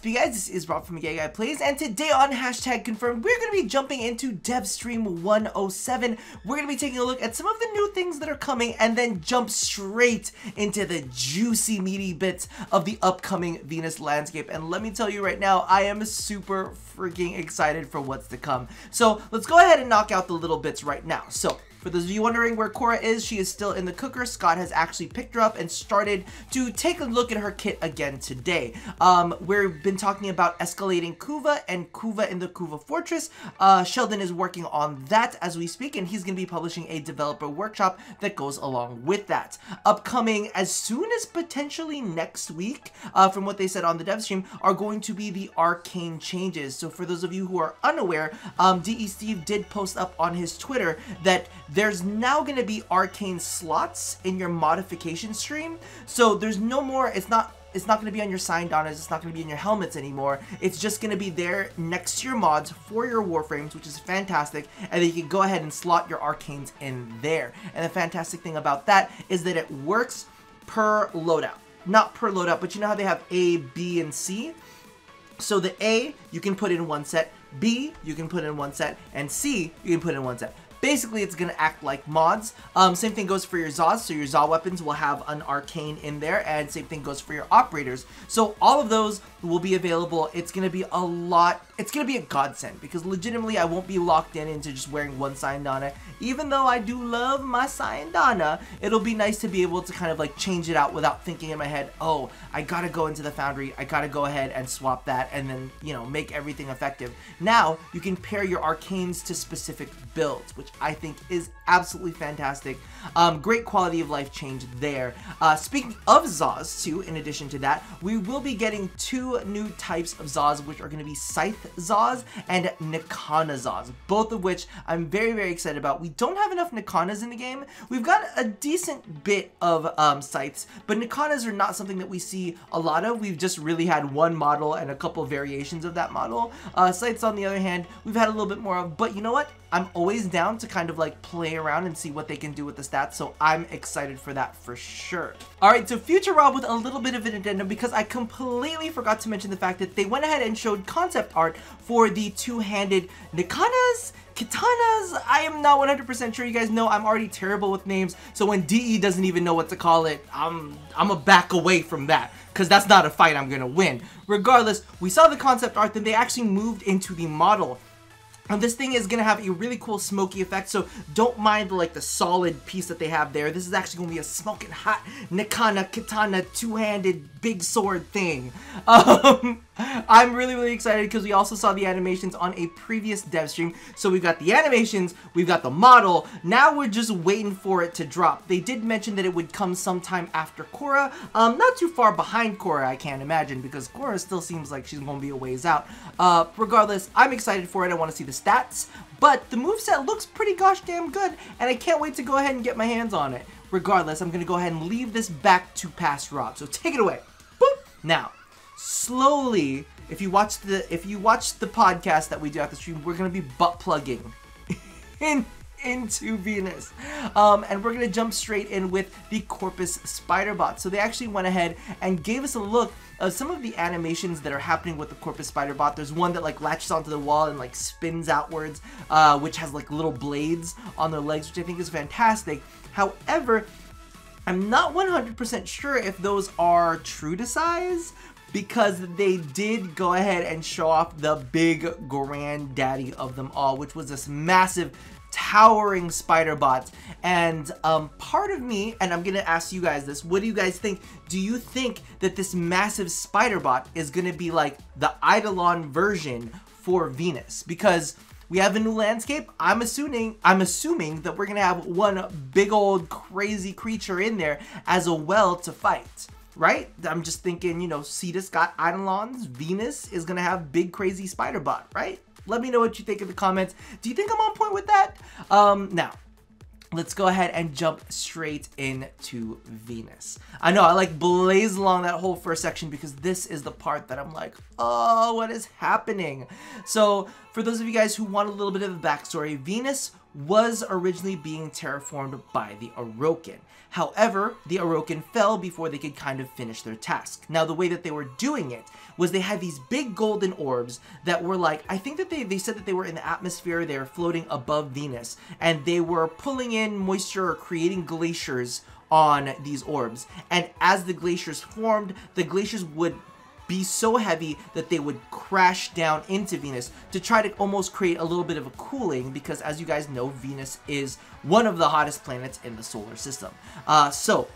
up, you guys? This is Rob from Guy Plays, and today on Hashtag Confirmed, we're going to be jumping into Devstream 107. We're going to be taking a look at some of the new things that are coming, and then jump straight into the juicy, meaty bits of the upcoming Venus landscape. And let me tell you right now, I am super freaking excited for what's to come. So let's go ahead and knock out the little bits right now. So for those of you wondering where Cora is, she is still in the cooker. Scott has actually picked her up and started to take a look at her kit again today. We've been talking about escalating Kuva and Kuva in the Kuva Fortress. Sheldon is working on that as we speak, and he's going to be publishing a developer workshop that goes along with that. Upcoming as soon as potentially next week, from what they said on the Devstream, are going to be the Arcane Changes. So for those of you who are unaware, DE Steve did post up on his Twitter that there's now going to be arcane slots in your modification stream. So there's no more, it's not going to be on your SANDRs, it's not going to be in your helmets anymore. It's just going to be there next to your mods for your Warframes, which is fantastic. And then you can go ahead and slot your arcanes in there. And the fantastic thing about that is that it works per loadout. Not per loadout, but you know how they have A, B, and C? So the A, you can put in one set. B, you can put in one set. And C, you can put in one set. Basically, it's going to act like mods. Same thing goes for your Zaws. So your Zaw weapons will have an arcane in there, and same thing goes for your operators. So all of those will be available. It's going to be a lot. It's going to be a godsend, because legitimately I won't be locked into just wearing one Syndana. Even though I do love my Syndana, it'll be nice to be able to kind of like change it out without thinking in my head, oh, I got to go into the foundry. I got to go ahead and swap that and then, you know, make everything effective. Now you can pair your arcanes to specific builds, which I think is absolutely fantastic. Great quality of life change there. Speaking of Zaws too, in addition to that, we will be getting two new types of Zaws, which are going to be Scythe Zaws and Nikana Zaws, both of which I'm very, very excited about. We don't have enough Nikanas in the game. We've got a decent bit of Scythes, but Nikanas are not something that we see a lot of. We've just really had one model and a couple variations of that model. Scythes, on the other hand, we've had a little bit more of, but you know what? I'm always down to kind of like play around and see what they can do with the stats, so I'm excited for that for sure. Alright, so Future Rob with a little bit of an addendum, because I completely forgot to mention the fact that they went ahead and showed concept art for the two-handed Nikanas? Katanas? I am not 100% sure. You guys know I'm already terrible with names, so when DE doesn't even know what to call it, I'm a back away from that, because that's not a fight I'm gonna win. Regardless, we saw the concept art, then they actually moved into the model. And this thing is going to have a really cool smoky effect, so don't mind like the solid piece that they have there. This is actually going to be a smoking hot Nikana Katana two-handed big sword thing. I'm really, really excited because we also saw the animations on a previous dev stream. So we've got the animations, we've got the model, now we're just waiting for it to drop. They did mention that it would come sometime after Cora, not too far behind Cora, I can't imagine, because Cora still seems like she's going to be a ways out. Regardless, I'm excited for it. I want to see the stats, but the moveset looks pretty gosh damn good, and I can't wait to go ahead and get my hands on it. Regardless, I'm going to go ahead and leave this back to past Rob, so take it away. Boop. Now, slowly, if you watch the podcast that we do at the stream, we're going to be butt plugging into Venus, and we're going to jump straight in with the Corpus Spider Bot. So they actually went ahead and gave us a look of some of the animations that are happening with the Corpus Spider Bot. There's one that like latches onto the wall and like spins outwards, which has like little blades on their legs, which I think is fantastic. However, I'm not 100% sure if those are true to size, because they did go ahead and show off the big granddaddy of them all, which was this massive towering spider bot. And part of me, and I'm gonna ask you guys this, what do you guys think? Do you think that this massive spider bot is gonna be like the Eidolon version for Venus? Because we have a new landscape. I'm assuming that we're gonna have one big old crazy creature in there as a well to fight, right? I'm just thinking, you know, Cetus got Eidolons, Venus is gonna have big crazy spider bot, right? Let me know what you think in the comments. Do you think I'm on point with that? Now, let's go ahead and jump straight into Venus. I know I like blaze along that whole first section because this is the part that I'm like, oh, what is happening? So for those of you guys who want a little bit of a backstory, Venus was originally being terraformed by the Arcane. However, the Arcane fell before they could kind of finish their task. Now, the way that they were doing it was they had these big golden orbs that were like, I think that they said that they were in the atmosphere, they were floating above Venus, and they were pulling in moisture or creating glaciers on these orbs. And as the glaciers formed, the glaciers would be so heavy that they would crash down into Venus to try to almost create a little bit of a cooling, because as you guys know, Venus is one of the hottest planets in the solar system. So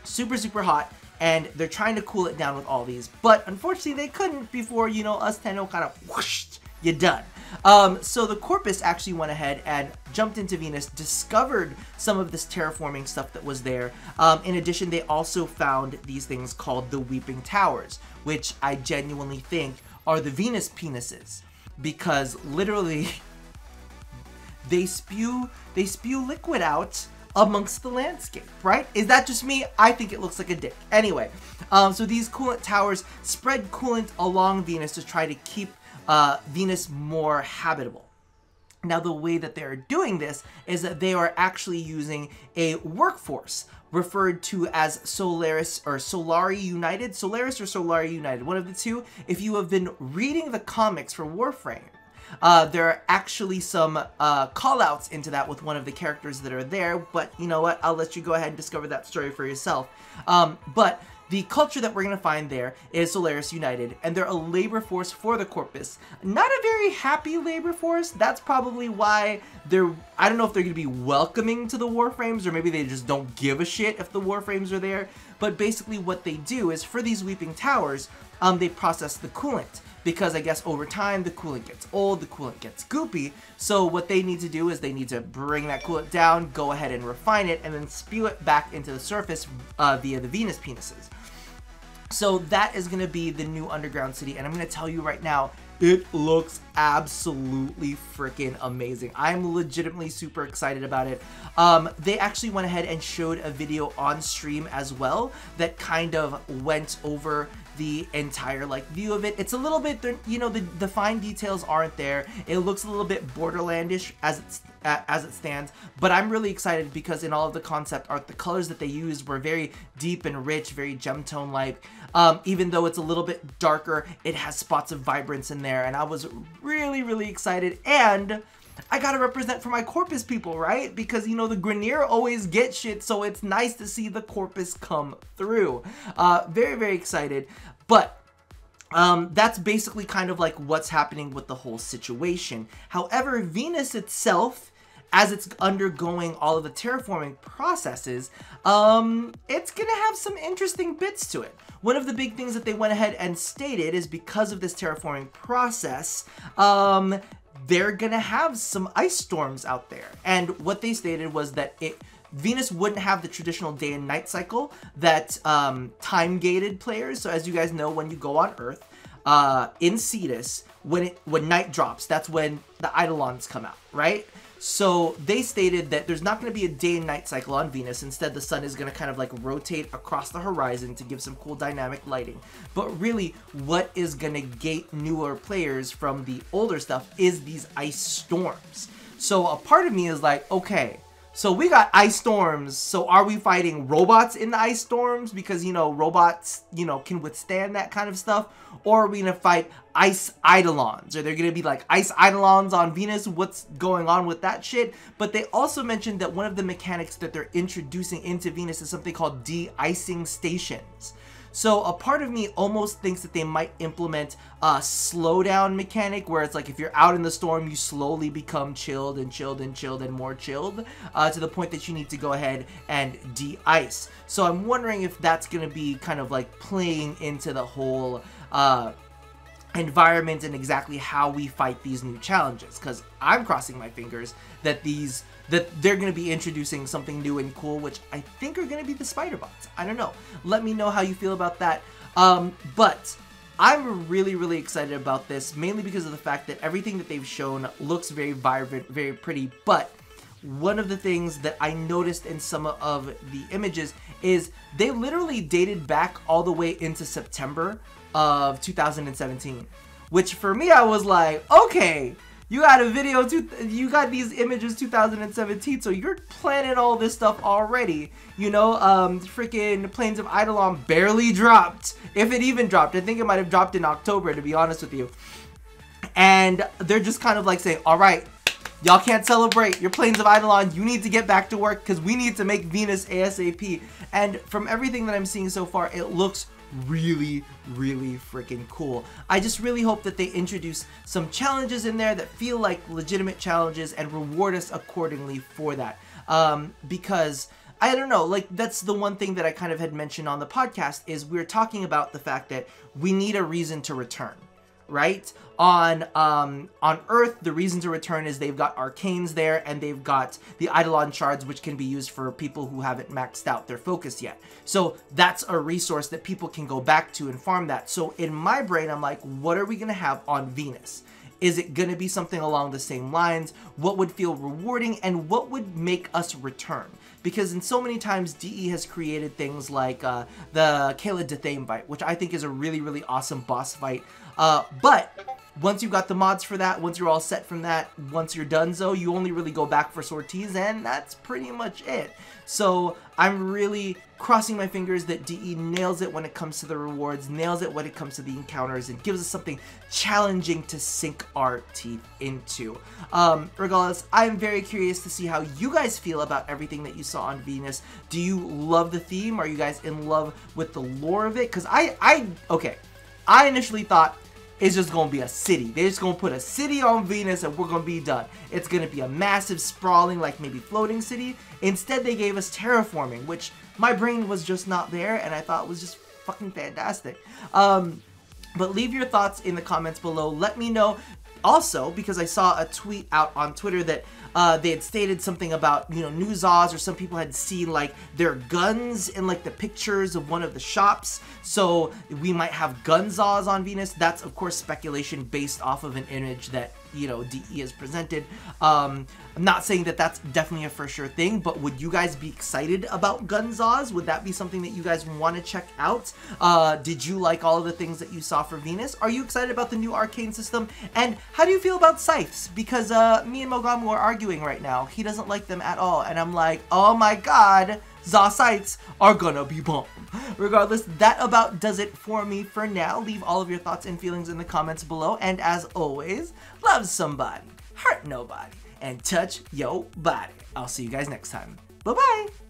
super hot, and they're trying to cool it down with all these, but unfortunately they couldn't before, you know, us Tenno kind of whooshed, you're done. So the Corpus actually went ahead and jumped into Venus, discovered some of this terraforming stuff that was there. In addition, they also found these things called the Weeping Towers, which I genuinely think are the Venus penises, because literally they spew liquid out amongst the landscape, right? Is that just me? I think it looks like a dick. Anyway, so these coolant towers spread coolant along Venus to try to keep Venus more habitable. Now, the way that they're doing this is that they are actually using a workforce referred to as Solaris or Solari United. Solaris or Solari United, one of the two. If you have been reading the comics for Warframe, there are actually some call-outs into that with one of the characters that are there, but you know what? I'll let you go ahead and discover that story for yourself. But the culture that we're going to find there is Solaris United, and they're a labor force for the Corpus. Not a very happy labor force. That's probably why they're, I don't know if they're going to be welcoming to the Warframes, or maybe they just don't give a shit if the Warframes are there. But basically what they do is, for these Weeping Towers, they process the coolant. Because I guess over time, the coolant gets old, the coolant gets goopy. So what they need to do is they need to bring that coolant down, go ahead and refine it, and then spew it back into the surface via the Venus penises. So that is going to be the new underground city, and I'm going to tell you right now, it looks absolutely freaking amazing. I'm legitimately super excited about it. They actually went ahead and showed a video on stream as well that kind of went over the entire view of it. It's a little bit, you know, the fine details aren't there. It looks a little bit Borderlandish as it stands, but I'm really excited because in all of the concept art, the colors that they used were very deep and rich, very gemtone like. Even though it's a little bit darker, it has spots of vibrance in there, and I was really excited. And I gotta represent for my Corpus people, right? Because, you know, the Grineer always get shit, so it's nice to see the Corpus come through. Very excited. But that's basically kind of like what's happening with the whole situation. However, Venus itself, as it's undergoing all of the terraforming processes, it's gonna have some interesting bits to it. One of the big things that they went ahead and stated is because of this terraforming process, they're gonna have some ice storms out there. And what they stated was that Venus wouldn't have the traditional day and night cycle that time-gated players. So as you guys know, when you go on Earth, in Cetus, when night drops, that's when the Eidolons come out, right? So they stated that there's not going to be a day and night cycle on Venus. Instead, the sun is going to kind of like rotate across the horizon to give some cool dynamic lighting. But really, what is going to gate newer players from the older stuff is these ice storms. So a part of me is like, okay, so we got ice storms. So are we fighting robots in the ice storms? Because, you know, robots, you know, can withstand that kind of stuff. Or are we going to fight ice Eidolons? Are there going to be like ice Eidolons on Venus? What's going on with that shit? But they also mentioned that one of the mechanics that they're introducing into Venus is something called De-Icing Stations. So a part of me almost thinks that they might implement a slowdown mechanic where it's like if you're out in the storm, you slowly become chilled and chilled and chilled and more chilled to the point that you need to go ahead and de-ice. So I'm wondering if that's going to be kind of like playing into the whole environment and exactly how we fight these new challenges, because I'm crossing my fingers that they're going to be introducing something new and cool, which I think are going to be the spider bots. I don't know. Let me know how you feel about that. But I'm really excited about this, mainly because of the fact that everything that they've shown looks very vibrant, very pretty. But one of the things that I noticed in some of the images is they literally dated back all the way into September of 2017. which for me, I was like, okay, you got a video, you got these images 2017, so you're planning all this stuff already. You know, freaking Plains of Eidolon barely dropped, if it even dropped. I think it might have dropped in October, to be honest with you. And they're just kind of like saying, all right, y'all can't celebrate your Plains of Eidolon. You need to get back to work because we need to make Venus ASAP. And from everything that I'm seeing so far, it looks really freaking cool. I just really hope that they introduce some challenges in there that feel like legitimate challenges and reward us accordingly for that. Because I don't know, like, that's the one thing that I kind of had mentioned on the podcast, is we're talking about the fact that we need a reason to return, right? On Earth, the reason to return is they've got arcanes there, and they've got the Eidolon shards, which can be used for people who haven't maxed out their focus yet. So that's a resource that people can go back to and farm that. So in my brain, I'm like, what are we gonna have on Venus? Is it gonna be something along the same lines? What would feel rewarding, and what would make us return? Because in so many times, DE has created things like the Kayla Dethane fight, which I think is a really awesome boss fight. But once you've got the mods for that, once you're all set from that, once you're done, you only really go back for sorties, and that's pretty much it. So I'm really crossing my fingers that DE nails it when it comes to the rewards, nails it when it comes to the encounters, and gives us something challenging to sink our teeth into. Regardless, I'm very curious to see how you guys feel about everything that you saw on Venus. Do you love the theme? Are you guys in love with the lore of it? Because okay, I initially thought it's just gonna be a city. They're just gonna put a city on Venus and we're gonna be done. It's gonna be a massive, sprawling, like maybe floating city. Instead, they gave us terraforming, which my brain was just not there, and I thought was just fucking fantastic. But leave your thoughts in the comments below. Let me know. Also, because I saw a tweet out on Twitter that they had stated something about, you know, new Zaws, or some people had seen like their guns in like the pictures of one of the shops. So we might have gun Zaws on Venus. That's of course speculation based off of an image that, you know, DE has presented. I'm not saying that that's definitely a for sure thing, but would you guys be excited about gun Zaws? Would that be something that you guys want to check out? Did you like all of the things that you saw for Venus? Are you excited about the new arcane system? And how do you feel about scythes? Because me and Mogamu are arguing right now. He doesn't like them at all, and I'm like, oh my god, Za scythes are gonna be bomb. Regardless, that about does it for me for now. Leave all of your thoughts and feelings in the comments below, and as always, love somebody, hurt nobody, and touch your body. I'll see you guys next time. Bye-bye!